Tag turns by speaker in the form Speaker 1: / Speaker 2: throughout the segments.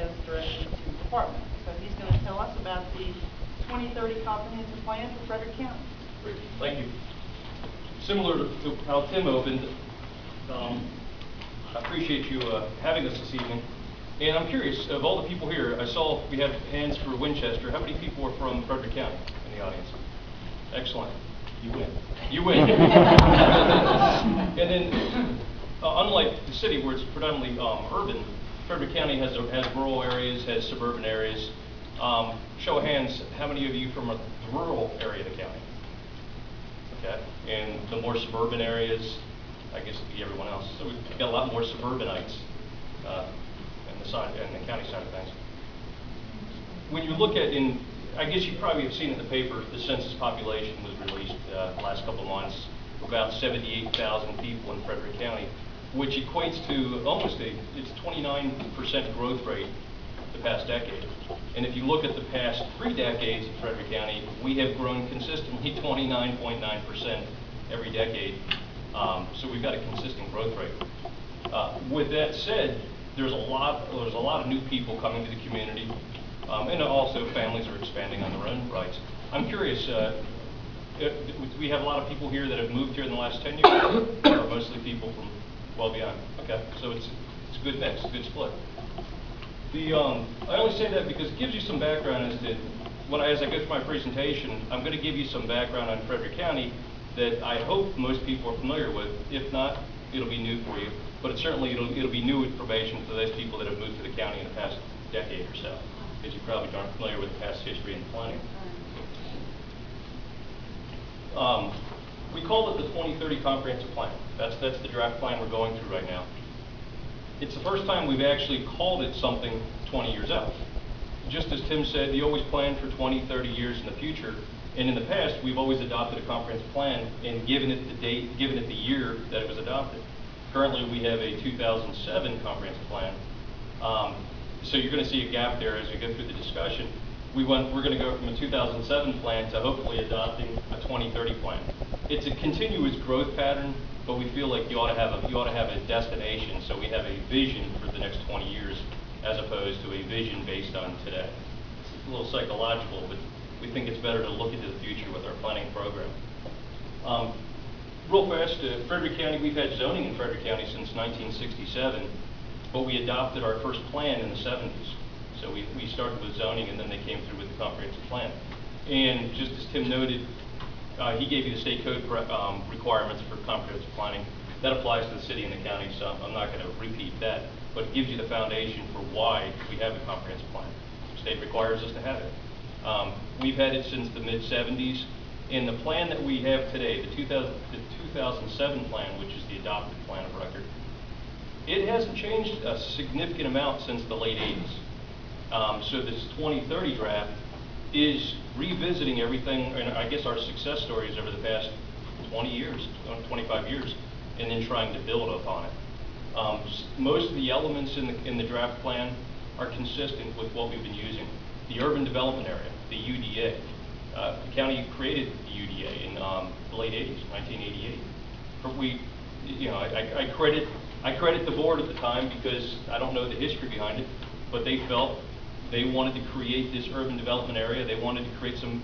Speaker 1: as directed to department. So he's going to tell us about the 2030 comprehensive plan for Frederick County.
Speaker 2: Great, thank you. Similar to how Tim opened, I appreciate you having us this evening. And I'm curious, of all the people here, I saw we have hands for Winchester. How many people are from Frederick County in the audience? Excellent. You win. You win. And then, unlike the city where it's predominantly urban, Frederick County has rural areas, has suburban areas. Show of hands, how many of you from the rural area of the county? Okay. And the more suburban areas, I guess it'd be everyone else. So we've got a lot more suburbanites in the county side of things. When you look at, I guess you probably have seen in the paper, the census population was released the last couple of months, about 78,000 people in Frederick County, which equates to almost it's 29% growth rate the past decade. And if you look at the past 3 decades of Frederick County, we have grown consistently 29.9% every decade. So we've got a consistent growth rate. With that said, there's a lot of new people coming to the community, and also families are expanding on their own rights. I'm curious, we have a lot of people here that have moved here in the last 10 years, or mostly people from well beyond. Okay, so it's a good mix, a good split. I only say that because it gives you some background as to, as I go through my presentation, I'm going to give you some background on Frederick County that I hope most people are familiar with. If not, it'll be new for you. But it'll be new information for those people that have moved to the county in the past decade or so, because you probably aren't familiar with the past history and planning. We call it the 2030 Comprehensive Plan. That's the draft plan we're going through right now. It's the first time we've actually called it something 20 years out. Just as Tim said, you always plan for 20, 30 years in the future. And in the past, we've always adopted a comprehensive plan and given it the date, given it the year that it was adopted. Currently, we have a 2007 comprehensive plan. So you're going to see a gap there as we go through the discussion. We're going to go from a 2007 plan to hopefully adopting a 2030 plan. It's a continuous growth pattern, but we feel like you ought to have a destination, so we have a vision for the next 20 years as opposed to a vision based on today. It's a little psychological, but we think it's better to look into the future with our planning program. Real fast, Frederick County, we've had zoning in Frederick County since 1967, but we adopted our first plan in the 70s. So we started with zoning, and then they came through with the comprehensive plan. And just as Tim noted, he gave you the state code requirements for comprehensive planning. That applies to the city and the county, so I'm not going to repeat that, but it gives you the foundation for why we have a comprehensive plan. The state requires us to have it. We've had it since the mid-70s, and the plan that we have today, the 2007 plan, which is the adopted plan of record, it hasn't changed a significant amount since the late 80s. So this 2030 draft is revisiting everything, and I guess our success stories over the past 20 years, 25 years, and then trying to build upon it. Most of the elements in the draft plan are consistent with what we've been using. The urban development area, the UDA. The county created the UDA in the late 80s, 1988. I credit the board at the time because I don't know the history behind it, but they felt they wanted to create this urban development area. They wanted to create some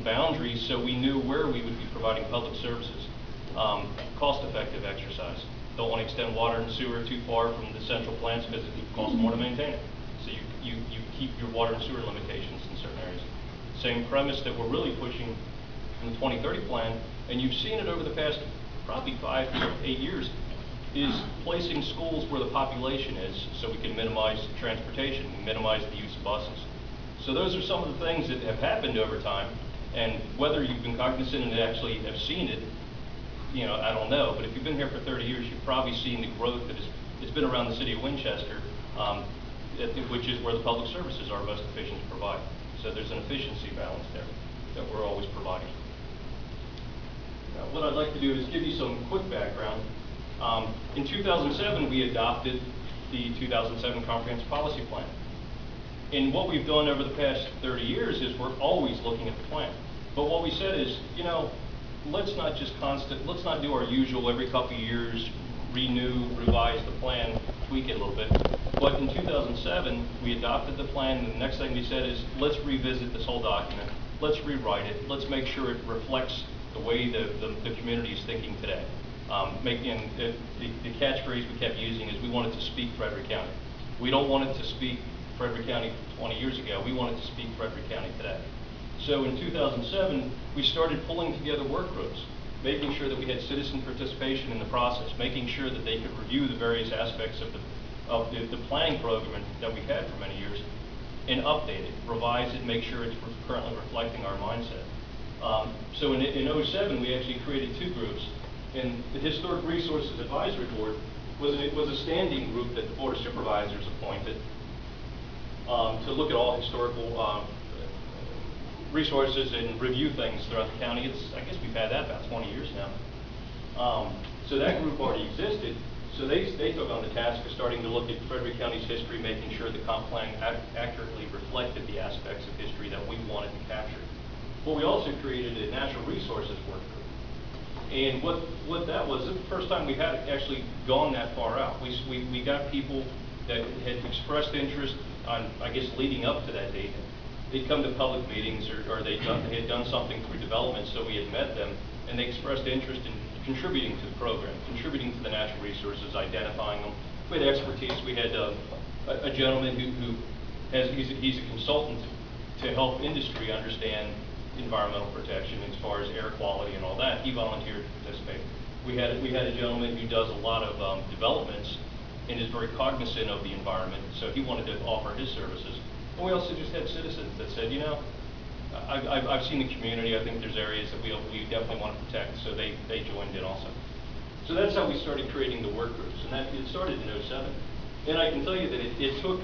Speaker 2: boundaries so we knew where we would be providing public services. Cost-effective exercise. Don't want to extend water and sewer too far from the central plants because it costs more to maintain it. So you keep your water and sewer limitations in certain areas. Same premise that we're really pushing in the 2030 plan, and you've seen it over the past probably 5 to 8 years, is placing schools where the population is so we can minimize transportation, minimize the use of buses. So those are some of the things that have happened over time, and whether you've been cognizant and actually have seen it, I don't know, but if you've been here for 30 years, you've probably seen the growth that it's been around the city of Winchester, which is where the public services are most efficient to provide. So there's an efficiency balance there that we're always providing. Now, what I'd like to do is give you some quick background. In 2007, we adopted the 2007 Comprehensive Policy Plan. And what we've done over the past 30 years is we're always looking at the plan. But what we said is, let's not do our usual every couple of years, renew, revise the plan, tweak it a little bit. But in 2007, we adopted the plan, and the next thing we said is, let's revisit this whole document, let's rewrite it, let's make sure it reflects the way the community is thinking today. The catchphrase we kept using is we wanted to speak Frederick County. We don't want it to speak Frederick County 20 years ago, we wanted to speak Frederick County today. So in 2007, we started pulling together work groups, making sure that we had citizen participation in the process, making sure that they could review the various aspects of the planning program that we've had for many years, and update it, revise it, make sure it's currently reflecting our mindset. So in 07, we actually created two groups, and the Historic Resources Advisory Board was a standing group that the Board of Supervisors appointed to look at all historical resources and review things throughout the county. I guess we've had that about 20 years now. So that group already existed. So they took on the task of starting to look at Frederick County's history, making sure the comp plan accurately reflected the aspects of history that we wanted to capture. But we also created a natural resources work group. And what that was, the first time we had actually gone that far out. We got people that had expressed interest on, I guess, leading up to that date. They'd come to public meetings or they had done something through development, so we had met them, and they expressed interest in contributing to the program, contributing to the natural resources, identifying them. We had expertise. We had a gentleman he's a consultant to help industry understand environmental protection as far as air quality and all that. He volunteered to participate. We had a gentleman who does a lot of developments and is very cognizant of the environment, so he wanted to offer his services. And we also just had citizens that said, you know, I've seen the community, I think there's areas that we definitely want to protect, so they joined in also. So that's how we started creating the work groups, and it started in 07. And I can tell you that it took,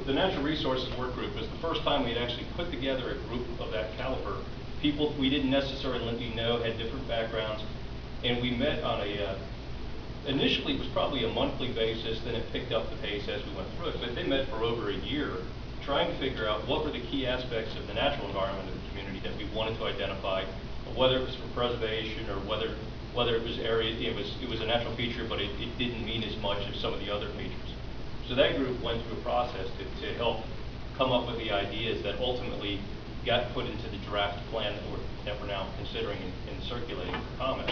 Speaker 2: the Natural Resources Work Group was the first time we had actually put together a group of that caliber. People we didn't necessarily know, had different backgrounds, and we met on initially it was probably a monthly basis, then it picked up the pace as we went through it, but they met for over a year trying to figure out what were the key aspects of the natural environment of the community that we wanted to identify, whether it was for preservation or whether it was it was a natural feature, but it didn't mean as much as some of the other features. So that group went through a process to help come up with the ideas that ultimately got put into the draft plan that we're now considering and circulating for comment.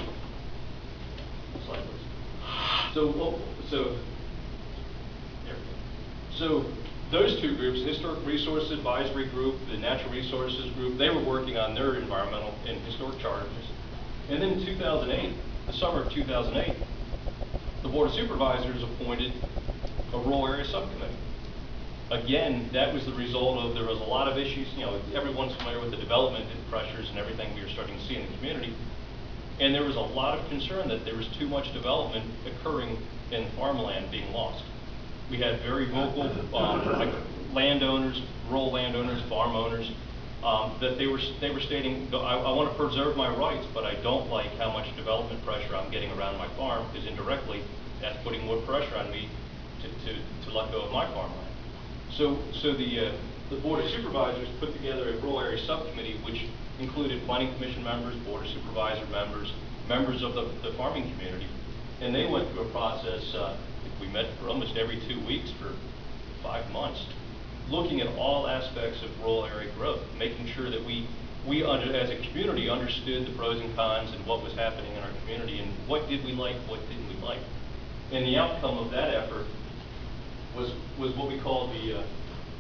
Speaker 2: Next slide, please. So those two groups, Historic Resources Advisory Group, the Natural Resources Group, they were working on their environmental and historic charters. And then in 2008, the summer of 2008, the Board of Supervisors appointed a rural area subcommittee. Again, that was the result of, there was a lot of issues, you know, everyone's familiar with the development pressures and everything we were starting to see in the community. And there was a lot of concern that there was too much development occurring in farmland being lost. We had very vocal landowners, rural landowners, farm owners, that they were stating, I want to preserve my rights, but I don't like how much development pressure I'm getting around my farm, because indirectly that's putting more pressure on me to let go of my farmland. So the Board of Supervisors put together a rural area subcommittee, which included Planning Commission members, Board of Supervisor members, members of the farming community, and they went through a process. We met for almost every 2 weeks for 5 months, looking at all aspects of rural area growth, making sure that we as a community understood the pros and cons and what was happening in our community and what did we like, what didn't we like. And the outcome of that effort was what we call the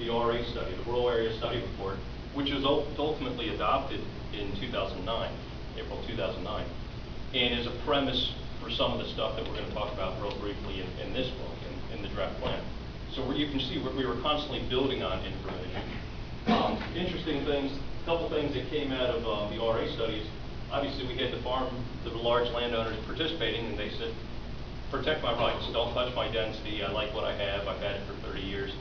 Speaker 2: RA study, the Rural Area Study Report, which was ultimately adopted in 2009, April 2009, and is a premise for some of the stuff that we're going to talk about real briefly in this book, in the draft plan. So you can see we were constantly building on information. Interesting things, a couple things that came out of the RA studies. Obviously, we had the large landowners participating, and they said, protect my rights, don't touch my density, I like what I have, I've had it for 30 years.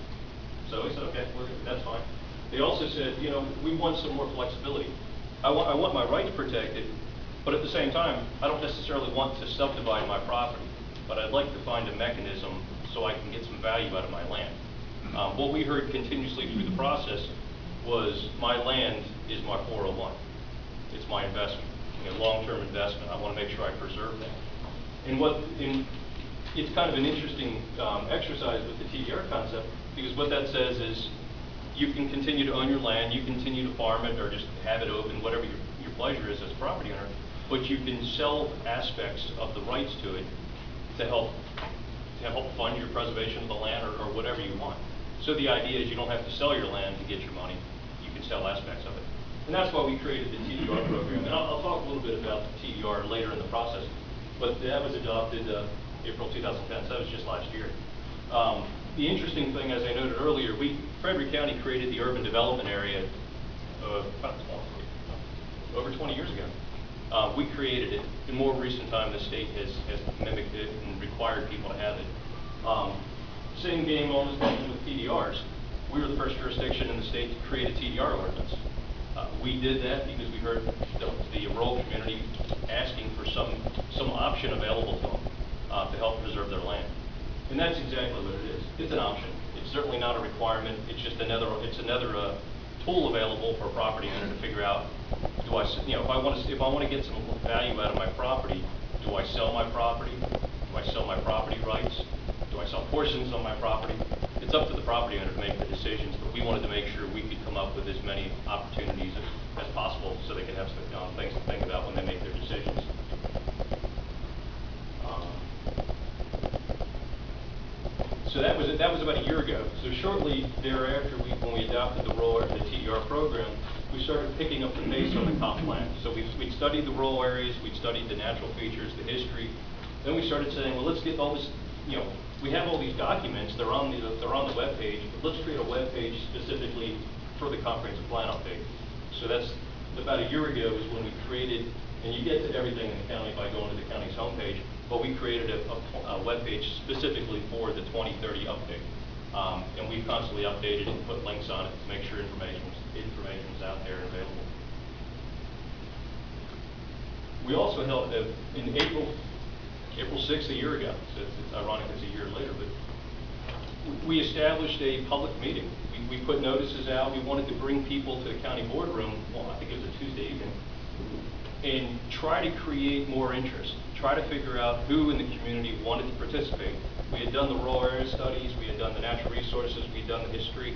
Speaker 2: So we said, okay, that's fine. They also said, you know, we want some more flexibility. I want my rights protected, but at the same time, I don't necessarily want to subdivide my property, but I'd like to find a mechanism so I can get some value out of my land. What we heard continuously through the process was, my land is my 401. It's my investment, long-term investment. I want to make sure I preserve that. And it's kind of an interesting exercise with the TDR concept, because what that says is you can continue to own your land, you continue to farm it or just have it open, whatever your pleasure is as a property owner, but you can sell aspects of the rights to it to help fund your preservation of the land or whatever you want. So the idea is you don't have to sell your land to get your money, you can sell aspects of it. And that's why we created the TDR program. And I'll talk a little bit about the TDR later in the process, but that was adopted April 2010, so that was just last year. The interesting thing, as I noted earlier, Frederick County created the urban development area over 20 years ago. We created it. In more recent time, the state has mimicked it and required people to have it. Same game almost happened with TDRs. We were the first jurisdiction in the state to create a TDR ordinance. We did that because we heard the rural community asking for some option available to them to help preserve their land. And that's exactly what it is. It's an option. It's certainly not a requirement. It's just another tool available for a property owner to figure out, if I want to get some value out of my property, do I sell my property? Do I sell my property rights? Do I sell portions of my property? It's up to the property owner to make the decisions, but we wanted to make sure we could come up with as many opportunities as possible so they could have some things to think about when they make their decisions. So that was about a year ago. So shortly thereafter, when we adopted the TDR program, we started picking up the pace on the comp plan. So we'd studied the rural areas, we'd studied the natural features, the history. Then we started saying, well, let's get all this, we have all these documents, they're on the web page, but let's create a web page specifically for the comprehensive plan update. So that's about a year ago is when we created, and you get to everything in the county by going to the county's homepage, but we created a web page specifically for the 2030 update. And we've constantly updated it and put links on it to make sure information is out there and available. We also held in April 6th, a year ago, so it's ironic it's a year later, but we established a public meeting. We put notices out. We wanted to bring people to the county boardroom, well, I think it was a Tuesday evening, and try to create more interest, try to figure out who in the community wanted to participate. We had done the rural area studies, we had done the natural resources, we had done the history,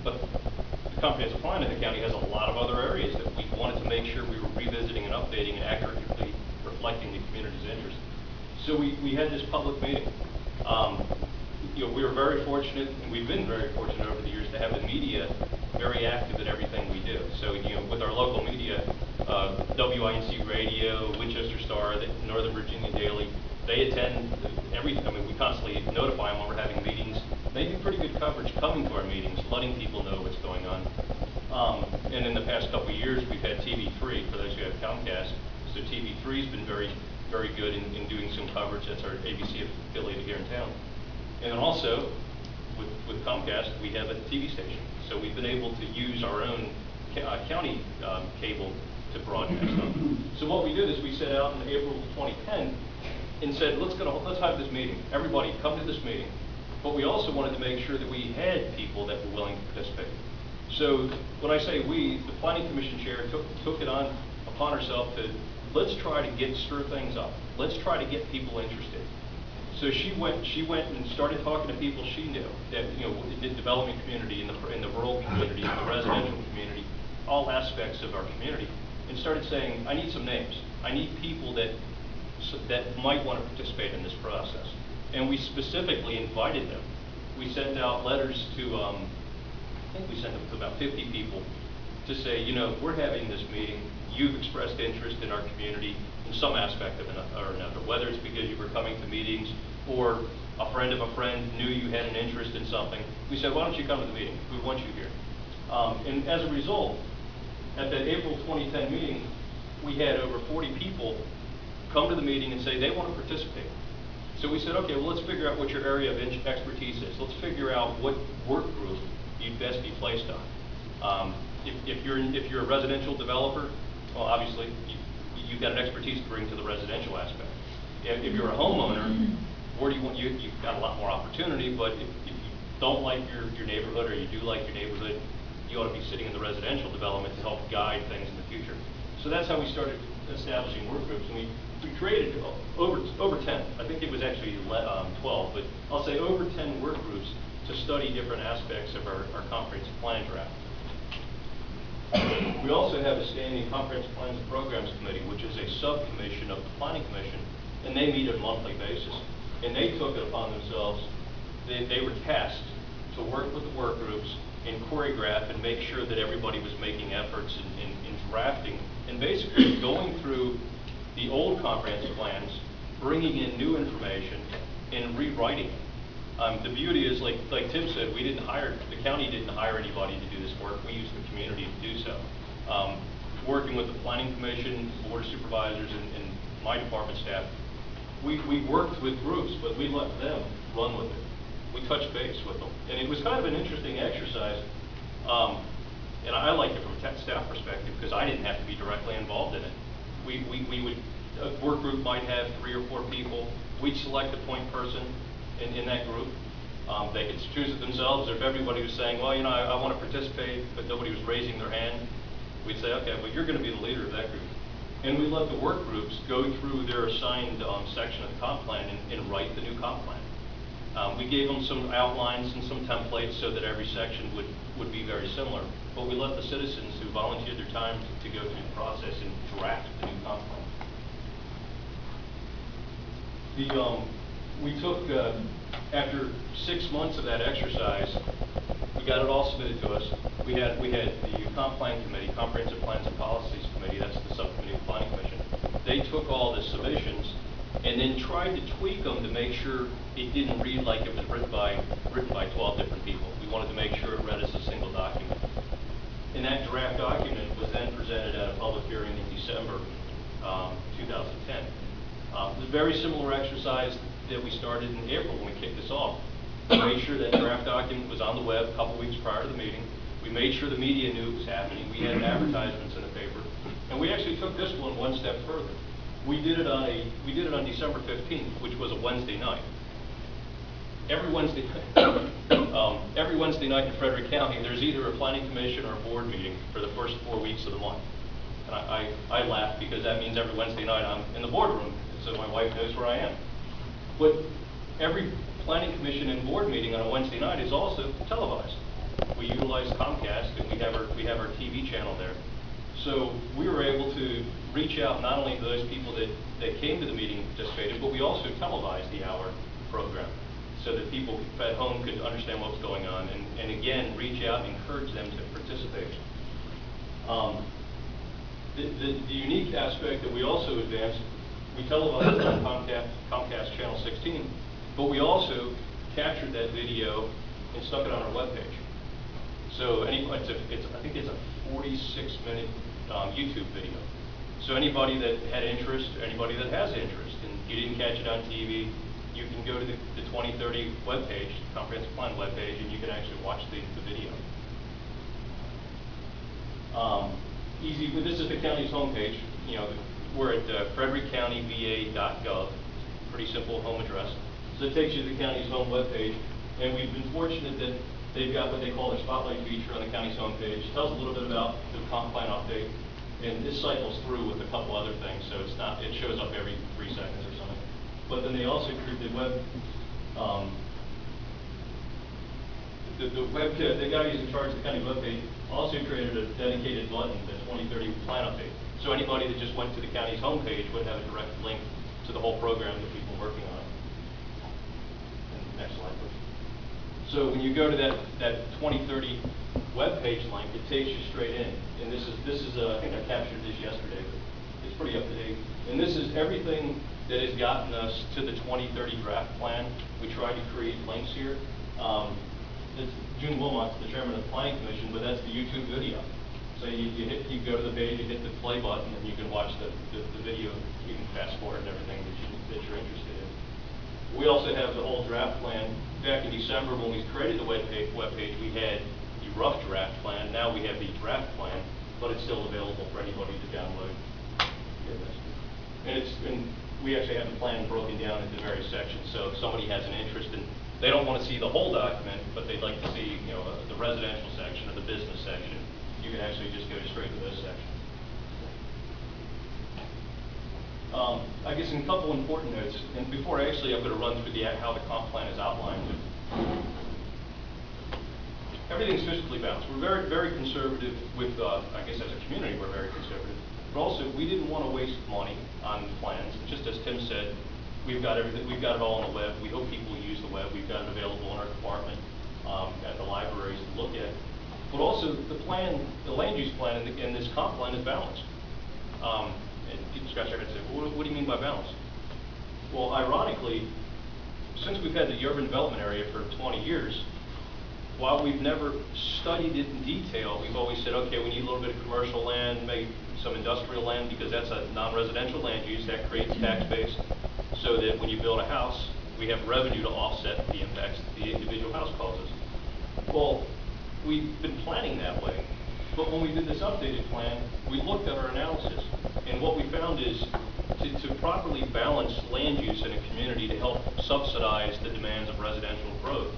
Speaker 2: but the comprehensive plan in the county has a lot of other areas that we wanted to make sure we were revisiting and updating and accurately reflecting the community's interest. So we had this public meeting. We were very fortunate, and we've been very fortunate over the years to have the media very active in everything we do. So, with our local media, WINC Radio, Winchester Star, the Northern Virginia Daily, they attend we constantly notify them when we're having meetings. They do pretty good coverage coming to our meetings, letting people know what's going on. And in the past couple of years, we've had TV3, for those who have Comcast. So TV3's been very, very good in doing some coverage. That's our ABC affiliate here in town. And then also, with Comcast, we have a TV station. So we've been able to use our own county cable to broadcast on. So what we did is we set out in April 2010 and said, let's have this meeting. Everybody come to this meeting. But we also wanted to make sure that we had people that were willing to participate. So when I say we, the Planning Commission chair took it upon herself to, let's try to stir things up. Let's try to get people interested. So she went and started talking to people she knew that, in the development community, in the rural community, in the residential community, all aspects of our community, and started saying, I need some names. I need people that might want to participate in this process. And we specifically invited them. We sent out letters to, I think we sent them to about 50 people to say, we're having this meeting. You've expressed interest in our community in some aspect of or another, whether it's because you were coming to meetings or a friend of a friend knew you had an interest in something. We said, why don't you come to the meeting? We want you here. And as a result, at that April 2010 meeting, we had over 40 people come to the meeting and say they want to participate. So we said, okay, well, let's figure out what your area of expertise is. Let's figure out what work group you'd best be placed on. If you're a residential developer, well, obviously, you've got an expertise to bring to the residential aspect. If you're a homeowner, where do you want, you've got a lot more opportunity, but if you don't like your neighborhood or you do like your neighborhood, you ought to be sitting in the residential development to help guide things in the future. So that's how we started establishing work groups, and we we created over 10. I think it was actually 12, but I'll say over 10 work groups to study different aspects of our comprehensive plan draft. We also have a standing comprehensive plans and programs committee, which is a subcommission of the planning commission, and they meet on a monthly basis. And they took it upon themselves, they were tasked to work with the work groups and choreograph and make sure that everybody was making efforts in drafting and basically going through the old comprehensive plans, bringing in new information and rewriting it. The beauty is, like Tim said, the county didn't hire anybody to do this work. We used the community to do so. Working with the planning commission, board of supervisors, and my department staff, we worked with groups, but we let them run with it. We touched base with them. And it was kind of an interesting exercise. And I liked it from a staff perspective because I didn't have to be directly involved in it. A work group might have 3 or 4 people. We'd select a point person in that group. They could choose it themselves, or if everybody was saying, well, you know, I want to participate, but nobody was raising their hand, we'd say, okay, well, you're going to be the leader of that group. And we let the work groups go through their assigned section of the comp plan and write the new comp plan. We gave them some outlines and some templates so that every section would be very similar, but we let the citizens who volunteered their time to go through the process and draft the new comp plan. We took, after 6 months of that exercise, we got it all submitted to us. We had the comp plan committee, comprehensive plans and policies committee, that's the subcommittee of the planning commission. They took all the submissions and then tried to tweak them to make sure it didn't read like it was written by 12 different people. We wanted to make sure it read as a single document. And that draft document was then presented at a public hearing in December 2010. It was a very similar exercise that we started in April when we kicked this off. We made sure that draft document was on the web a couple weeks prior to the meeting. We made sure the media knew it was happening. We had advertisements in the paper. And we actually took this one step further. We did it on December 15th, which was a Wednesday night. Every Wednesday night in Frederick County, there's either a planning commission or a board meeting for the first 4 weeks of the month. And I laugh because that means every Wednesday night I'm in the boardroom, so my wife knows where I am. But every planning commission and board meeting on a Wednesday night is also televised. We utilize Comcast, and we have our TV channel there. So we were able to reach out not only to those people that came to the meeting and participated, but we also televised the hour program so that people at home could understand what was going on and again, reach out and encourage them to participate. The unique aspect that we also advanced, we televised on Comcast Channel 16, but we also captured that video and stuck it on our webpage. So I think it's a 46-minute YouTube video. So anybody that had interest, or anybody that has interest, and you didn't catch it on TV, you can go to the 2030 webpage, comprehensive plan webpage, and you can actually watch the video. This is the county's homepage. You know, we're at frederickcountyva.gov. Pretty simple home address. So it takes you to the county's home webpage, and we've been fortunate that they've got what they call their spotlight feature on the county's homepage. It tells a little bit about the comp plan update, and this cycles through with a couple other things, so it shows up every 3 seconds or something. But then they also created the guy who's in charge of the county webpage also created a dedicated button, the 2030 plan update. So anybody that just went to the county's homepage would have a direct link to the whole program that people are working on. And next slide, please. So when you go to that 2030 webpage link, it takes you straight in. And this is I think I captured this yesterday, but it's pretty up to date. And this is everything that has gotten us to the 2030 draft plan. We tried to create links here. June Wilmot's the chairman of the planning commission, but that's the YouTube video. So you go to the page, you hit the play button, and you can watch the video. You can fast forward and everything that you're interested in. We also have the whole draft plan. Back in December when we created the webpage, we had the rough draft plan. Now we have the draft plan, but it's still available for anybody to download. And we actually have the plan broken down into various sections. So if somebody has an interest in, they don't want to see the whole document, but they'd like to see, you know, the residential section or the business section, you can actually just go straight to those sections. I guess in a couple important notes, and before I'm going to run through how the comp plan is outlined. Everything's fiscally balanced. We're very, very conservative with, I guess as a community, we're very conservative. But also, we didn't want to waste money on plans. Just as Tim said, we've got everything, we've got it all on the web. We hope people use the web. We've got it available in our department, at the libraries to look at. But also, the plan, the land use plan and this comp plan is balanced. And people scratch their head and say, well, what do you mean by balanced? Well, ironically, since we've had the urban development area for 20 years, while we've never studied it in detail, we've always said, okay, we need a little bit of commercial land, maybe some industrial land, because that's a non-residential land use that creates tax base, so that when you build a house, we have revenue to offset the impacts that the individual house causes. Well, we've been planning that way, but when we did this updated plan, we looked at our analysis, and what we found is to properly balance land use in a community to help subsidize the demands of residential growth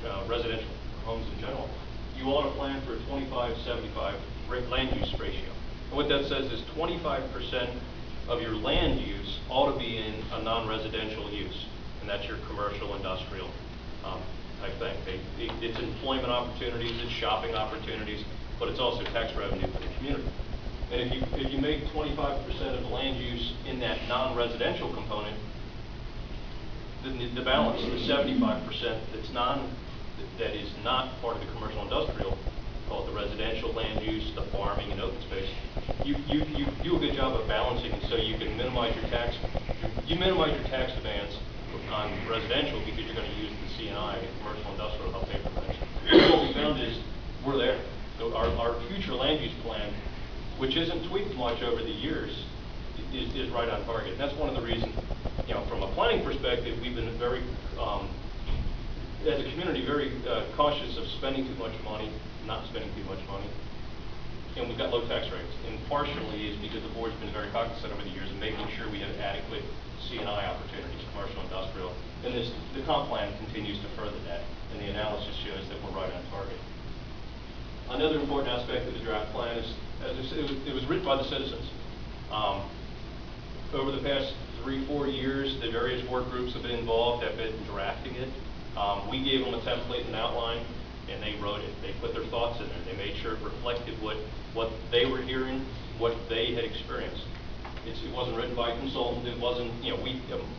Speaker 2: and residential homes in general, you ought to plan for a 25-75 land use ratio. And what that says is 25% of your land use ought to be in a non-residential use, and that's your commercial, industrial type thing. It's employment opportunities, it's shopping opportunities, but it's also tax revenue for the community. And if you make 25% of the land use in that non-residential component, the balance, the 75% that is not part of the commercial industrial, called the residential land use, the farming and open space, you do a good job of balancing it so you can minimize your tax demands on residential, because you're going to use the C&I and commercial industrial to help pay for things. What we found is we're there. So our future land use plan, which isn't tweaked much over the years, is right on target. That's one of the reasons, from a planning perspective, we've been very, as a community, very cautious of spending too much money, not spending too much money. And we've got low tax rates. And partially is because the board's been very cognizant over the years of making sure we have adequate C&I opportunities, commercial, industrial. And the comp plan continues to further that. And the analysis shows that we're right on target. Another important aspect of the draft plan is, as I said, it was written by the citizens. Over the past 3-4 years, the various work groups have been involved, have been drafting it. We gave them a template and outline, and they wrote it. They put their thoughts in there. They made sure it reflected what they were hearing, what they had experienced. It wasn't written by a consultant. It wasn't,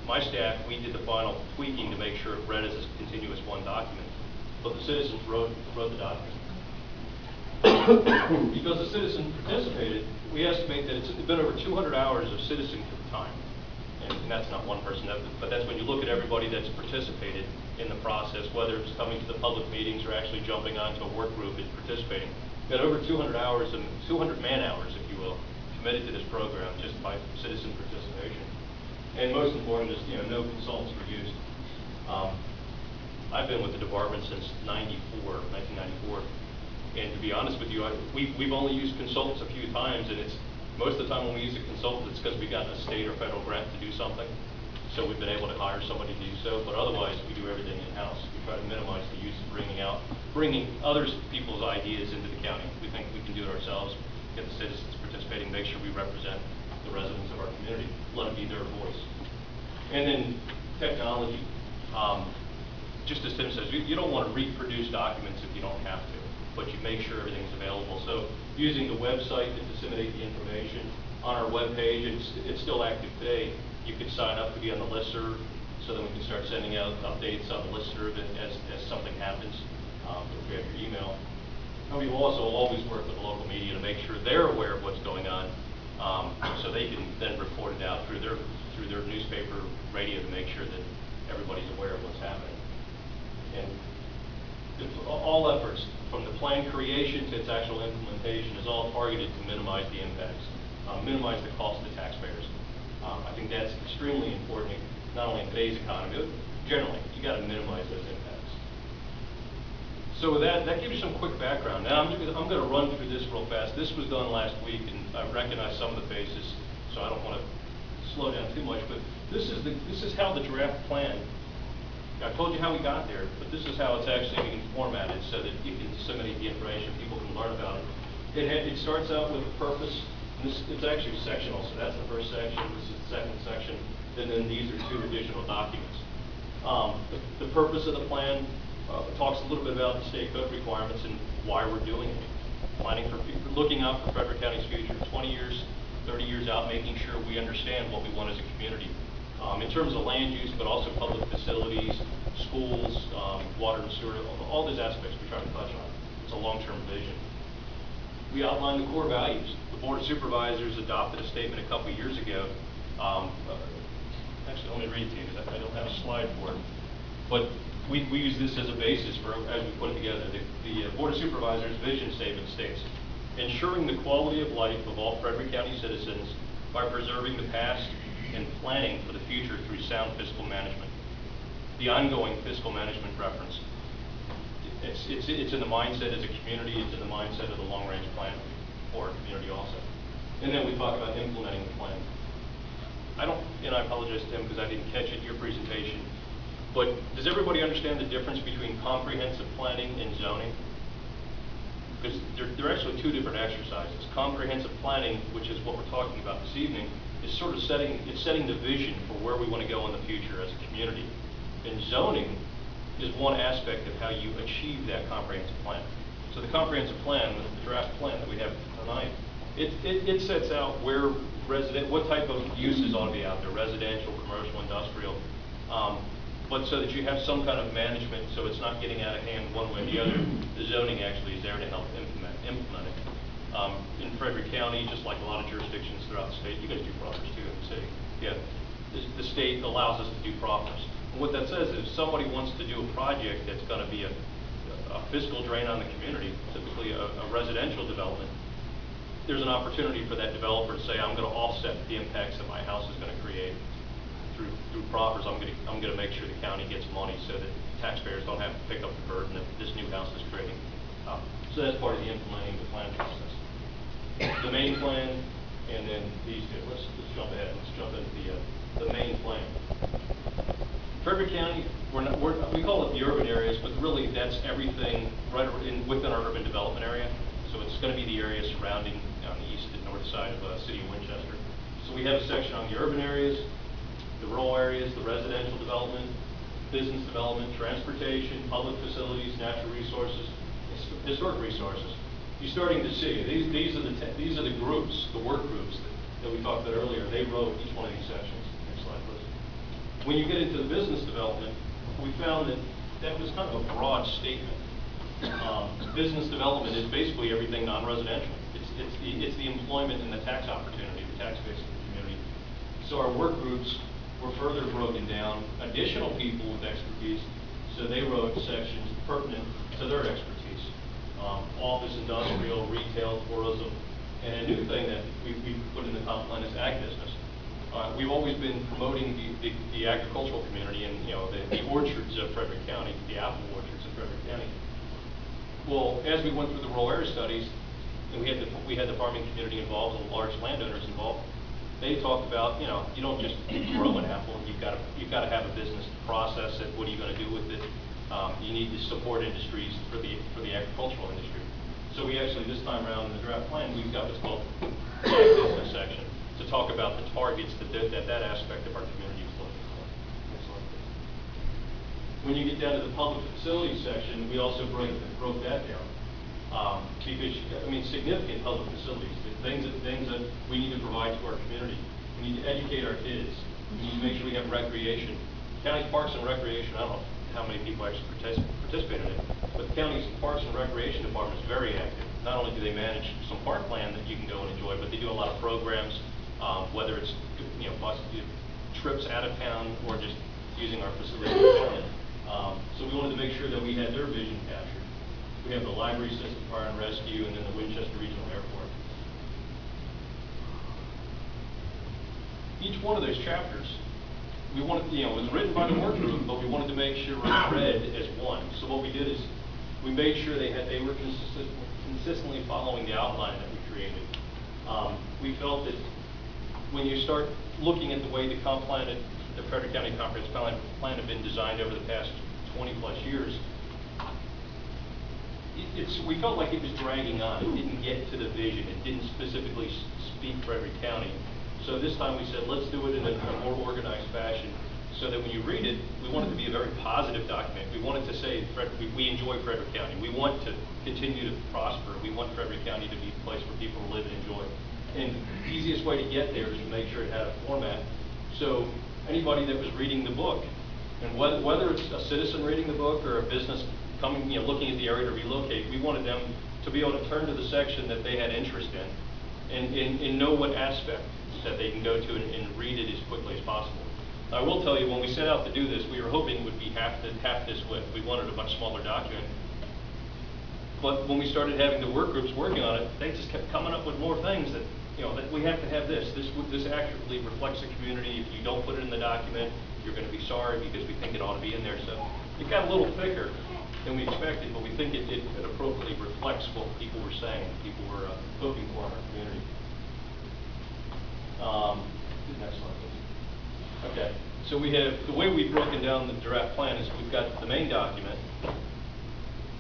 Speaker 2: my staff, we did the final tweaking to make sure it read as a continuous one document. But the citizens wrote the document. Because the citizen participated, we estimate that it's been over 200 hours of citizen time. And that's not one person, but that's when you look at everybody that's participated in the process, whether it's coming to the public meetings or actually jumping onto a work group and participating. We've got over 200 hours, and 200 man-hours, if you will, committed to this program just by citizen participation. And most important is, no consultants were used. I've been with the department since 1994. And to be honest with you, we've only used consultants a few times, and most of the time when we use a consultant, it's because we got a state or federal grant to do something. So we've been able to hire somebody to do so, but otherwise we do everything in-house. We try to minimize the use of bringing other people's ideas into the county. We think we can do it ourselves, get the citizens participating, make sure we represent the residents of our community, let it be their voice. And then technology. Just as Tim says, you don't want to reproduce documents if you don't have to, but you make sure everything's available. So using the website to disseminate the information on our webpage, it's still active today. You can sign up to be on the listserv, so that we can start sending out updates on the listserv as something happens. If we have your email. And we will also always work with the local media to make sure they're aware of what's going on, so they can then report it out through their newspaper, radio, to make sure that everybody's aware of what's happening. And all efforts, from the plan creation to its actual implementation, is all targeted to minimize the impacts, minimize the cost to taxpayers. I think that's extremely important, not only in today's economy, but generally. You got to minimize those impacts. So with that gives you some quick background. Now I'm going to run through this real fast. This was done last week, and I recognize some of the faces, so I don't want to slow down too much. But this is how the draft plan. I told you how we got there, but this is how it's actually being formatted, so that you can disseminate the information, people can learn about it. It starts out with a purpose, It's actually sectional, so that's the first section, this is the second section, and then these are two additional documents. The purpose of the plan talks a little bit about the state code requirements and why we're doing it. Planning for, looking out for Frederick County's future, 20 years, 30 years out, making sure we understand what we want as a community. In terms of land use, but also public facilities, schools, water and sewer, all those aspects we try to touch on. It's a long-term vision. We outlined the core values. The Board of Supervisors adopted a statement a couple of years ago. Actually, let me read it to you because I don't have a slide for it. But we use this as a basis for as we put it together. The Board of Supervisors vision statement states, ensuring the quality of life of all Frederick County citizens by preserving the past and planning for the future through sound fiscal management. The ongoing fiscal management reference. It's in the mindset as a community, it's in the mindset of the long-range plan for our community also. And then we talk about implementing the plan. I apologize, Tim, because I didn't catch it in your presentation, but does everybody understand the difference between comprehensive planning and zoning? Because they're actually two different exercises. Comprehensive planning, which is what we're talking about this evening, is sort of setting the vision for where we want to go in the future as a community. And zoning is one aspect of how you achieve that comprehensive plan. So the comprehensive plan, the draft plan that we have tonight, it sets out where what type of uses ought to be out there, residential, commercial, industrial, but so that you have some kind of management so it's not getting out of hand one way or the other. The zoning actually is there to help implement it. In Frederick County, just like a lot of jurisdictions throughout the state, you guys do proffers too in the city. Yeah, the state allows us to do proffers. And what that says is if somebody wants to do a project that's going to be a fiscal drain on the community, typically a residential development, there's an opportunity for that developer to say, I'm going to offset the impacts that my house is going to create through proffers. I'm going to make sure the county gets money so that taxpayers don't have to pick up the burden that this new house is creating. So that's part of the implementing the plan process. The main plan, and then these two. Let's jump ahead. Let's jump into the main plan. Frederick County, we call it the urban areas, but really that's everything right within our urban development area. So it's going to be the area surrounding on the east and north side of the city of Winchester. So we have a section on the urban areas, the rural areas, the residential development, business development, transportation, public facilities, natural resources, historic resources. You're starting to see these are the groups, the work groups that we talked about earlier. They wrote each one of these sections. Next slide, please. When you get into the business development, we found that was kind of a broad statement. Business development is basically everything non-residential. It's the employment and the tax opportunity, the tax base of the community. So our work groups were further broken down. Additional people with expertise, so they wrote sections pertinent to their expertise. Office, industrial, retail, tourism, and a new thing that we put in the comp plan is ag business. We've always been promoting the agricultural community and the orchards of Frederick County, the apple orchards of Frederick County. Well, as we went through the rural area studies, and we had the farming community involved and large landowners involved, they talked about you don't just grow an apple. You've got to have a business to process it. What are you going to do with it? You need to support industries for the agricultural industry. So we actually, this time around in the draft plan, we've got what's called the business section to talk about the targets that aspect of our community is looking for. Next slide, please. When you get down to the public facilities section, we also broke that down. Because, significant public facilities, the things that we need to provide to our community. We need to educate our kids. We need to make sure we have recreation. County's Parks and Recreation, I don't know how many people actually participate in it, but the county's Parks and Recreation Department is very active. Not only do they manage some park land that you can go and enjoy, but they do a lot of programs, whether it's trips out of town or just using our facilities in town. So we wanted to make sure that we had their vision captured. We have the library system, fire and rescue, and then the Winchester Regional Airport. Each one of those chapters, we wanted, it was written by the work group, but we wanted to make sure it was read as one. So what we did is we made sure they were consistently following the outline that we created. We felt that when you start looking at the way the Frederick County Comprehensive Plan had been designed over the past 20 plus years, we felt like it was dragging on. It didn't get to the vision. It didn't specifically speak Frederick County. So this time we said, let's do it in a more organized fashion, so that when you read it, we want it to be a very positive document. We want it to say, we enjoy Frederick County. We want to continue to prosper. We want Frederick County to be a place for people to live and enjoy. And the easiest way to get there is to make sure it had a format. So anybody that was reading the book, and whether it's a citizen reading the book or a business coming, looking at the area to relocate, we wanted them to be able to turn to the section that they had interest in and know what aspect that they can go to and read it as quickly as possible. I will tell you, when we set out to do this, we were hoping it would be half this width. We wanted a much smaller document. But when we started having the work groups working on it, they just kept coming up with more things that, that we have to have this. This accurately reflects the community. If you don't put it in the document, you're going to be sorry, because we think it ought to be in there. So it got a little thicker than we expected, but we think it appropriately reflects what people were saying, people were hoping for in our community. Next slide, please. Okay, so we have, the way we've broken down the draft plan is we've got the main document,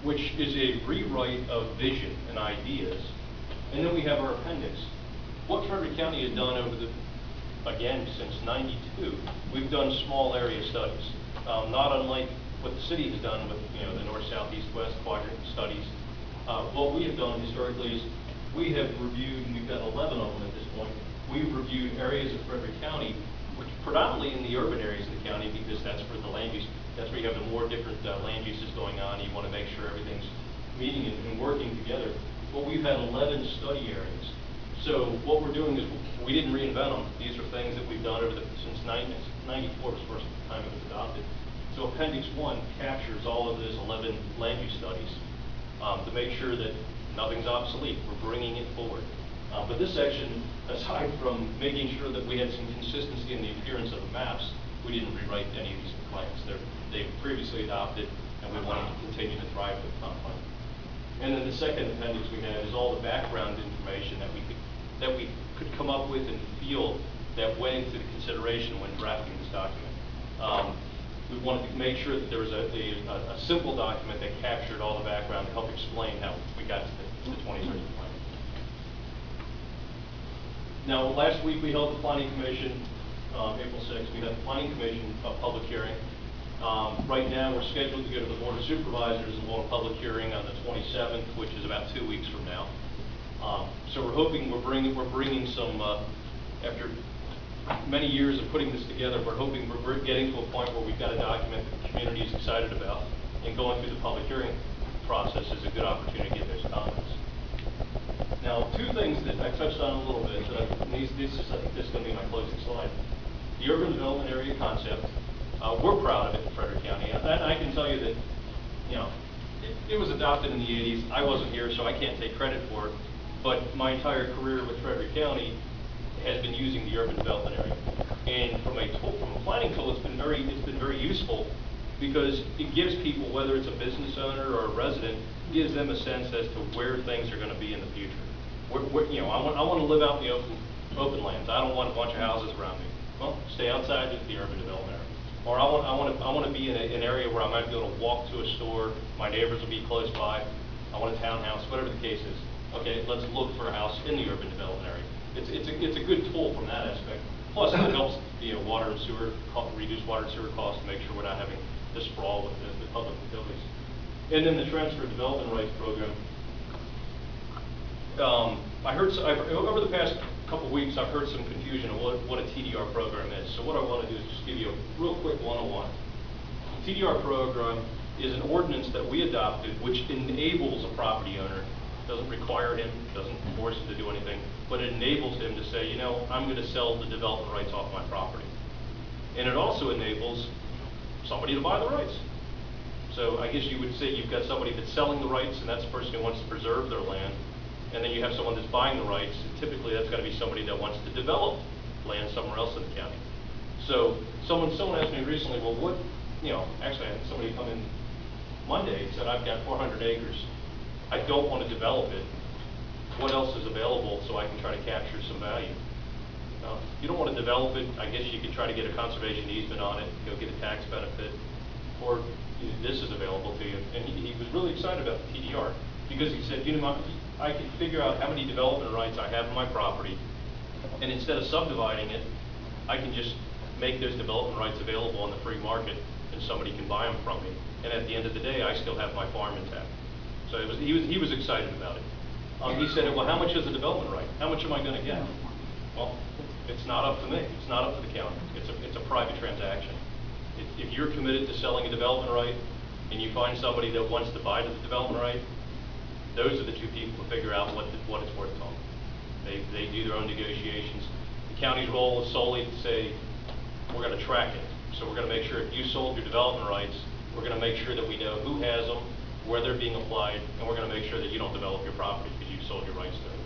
Speaker 2: which is a rewrite of vision and ideas, and then we have our appendix. What Frederick County has done over again, since '92, we've done small area studies, not unlike what the city has done with, the north, south, east, west quadrant studies. What we have done historically is we have reviewed, and we've got 11 of them at this point, we've reviewed areas of Frederick County, which predominantly in the urban areas of the county, because that's where the land use, that's where you have the more different land uses going on. You want to make sure everything's meeting and working together. But we've had 11 study areas. So what we're doing is, we didn't reinvent them. These are things that we've done since '94 was the first time it was adopted. So Appendix 1 captures all of those 11 land use studies to make sure that nothing's obsolete. We're bringing it forward. But this section, aside from making sure that we had some consistency in the appearance of the maps, we didn't rewrite any of these plans. They previously adopted, and we wanted to continue to thrive with the comp plan. And then the second appendix we have is all the background information that we could come up with and feel that went into the consideration when drafting this document. We wanted to make sure that there was a simple document that captured all the background to help explain how we got to the 2030 plan. Now, last week we held the Planning Commission, April 6th, we had the Planning Commission public hearing. Right now we're scheduled to go to the Board of Supervisors and hold a public hearing on the 27th, which is about 2 weeks from now. So we're hoping we're bringing some, after many years of putting this together, we're hoping we're getting to a point where we've got a document that the community is excited about, and going through the public hearing process is a good opportunity to get those comments. Now, two things that I touched on a little bit, this is going to be my closing slide. The urban development area concept, we're proud of it in Frederick County. And I can tell you that, it was adopted in the 80s. I wasn't here, so I can't take credit for it. But my entire career with Frederick County has been using the urban development area. And from a planning tool, it's been very useful, because it gives people, whether it's a business owner or a resident, gives them a sense as to where things are going to be in the future. I want to live out in the open lands. I don't want a bunch of houses around me. Well, stay outside the urban development area. Or I want to be in an area where I might be able to walk to a store. My neighbors will be close by. I want a townhouse, whatever the case is. Okay, let's look for a house in the urban development area. It's a good tool from that aspect. Plus, it helps water and sewer, reduce water and sewer costs, to make sure we're not having the sprawl with the public utilities. And then the transfer development rights program. Over the past couple of weeks, I've heard some confusion of what a TDR program is. So what I want to do is just give you a real quick 101. The TDR program is an ordinance that we adopted, which enables a property owner, doesn't require him, doesn't force him to do anything, but it enables him to say, I'm going to sell the development rights off my property. And it also enables somebody to buy the rights. So I guess you would say you've got somebody that's selling the rights, and that's the person who wants to preserve their land. And then you have someone that's buying the rights, and typically that's got to be somebody that wants to develop land somewhere else in the county. So someone asked me recently, well, what, actually I had somebody come in Monday and said, I've got 400 acres. I don't want to develop it. What else is available so I can try to capture some value? If you don't want to develop it, I guess you could try to get a conservation easement on it, get a tax benefit, or this is available to you. And he was really excited about the TDR. because he said, you know, I can figure out how many development rights I have on my property, and instead of subdividing it, I can just make those development rights available on the free market, and somebody can buy them from me. And at the end of the day, I still have my farm intact. So he was excited about it. He said, well, how much is a development right? How much am I going to get? Well, it's not up to me. It's not up to the county. It's a private transaction. If you're committed to selling a development right, and you find somebody that wants to buy the development right, those are the two people to figure out what it's worth to them. They do their own negotiations. The county's role is solely to say, we're going to track it. So we're going to make sure if you sold your development rights, we're going to make sure that we know who has them, where they're being applied, and we're going to make sure that you don't develop your property because you've sold your rights to it.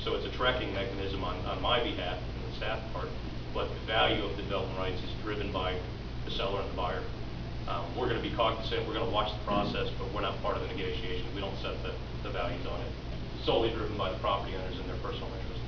Speaker 2: So it's a tracking mechanism on my behalf and the staff part, but the value of the development rights is driven by the seller and the buyer. We're going to be cognizant, we're going to watch the process, but we're not part of the negotiation. We don't set the values on it. It's solely driven by the property owners and their personal interest.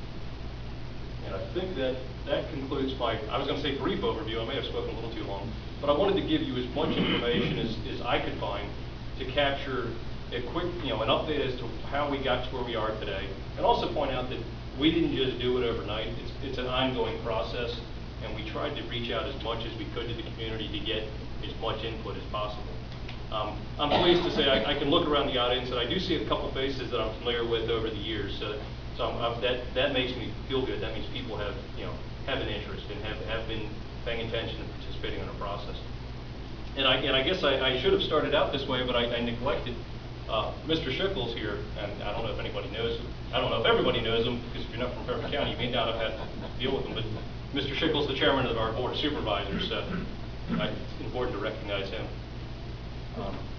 Speaker 2: And I think that concludes I was going to say brief overview. I may have spoken a little too long, but I wanted to give you as much information as I could find to capture a quick, an update as to how we got to where we are today, and also point out that we didn't just do it overnight. It's an ongoing process, and we tried to reach out as much as we could to the community to get as much input as possible. I'm pleased to say I can look around the audience, and I do see a couple faces that I'm familiar with over the years. So that makes me feel good. That means people have an interest and have been paying attention and participating in our process. And I guess I should have started out this way, but I neglected Mr. Schickles here, and I don't know if anybody knows him. I don't know if everybody knows him, because if you're not from Frederick County, you may not have had to deal with him. But Mr. Schickles, the chairman of our board of supervisors, it's important to recognize him.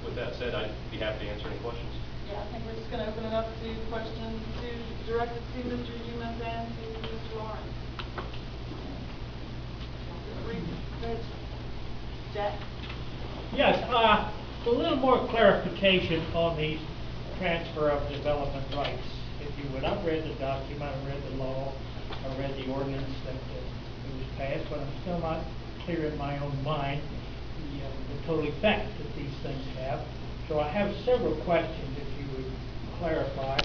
Speaker 2: With that said, I'd be happy to answer any questions.
Speaker 1: Yeah, I think we're just going to open it up to questions directed to Mr. Dumas and to Mr. Lawrence. Jack?
Speaker 3: Yes, a little more clarification on these transfer of development rights. If you would, I've read the document, I read the law, I read the ordinance that it was passed, but I'm still not clear in my own mind the total effect that these things have. So I have several questions if you would clarify.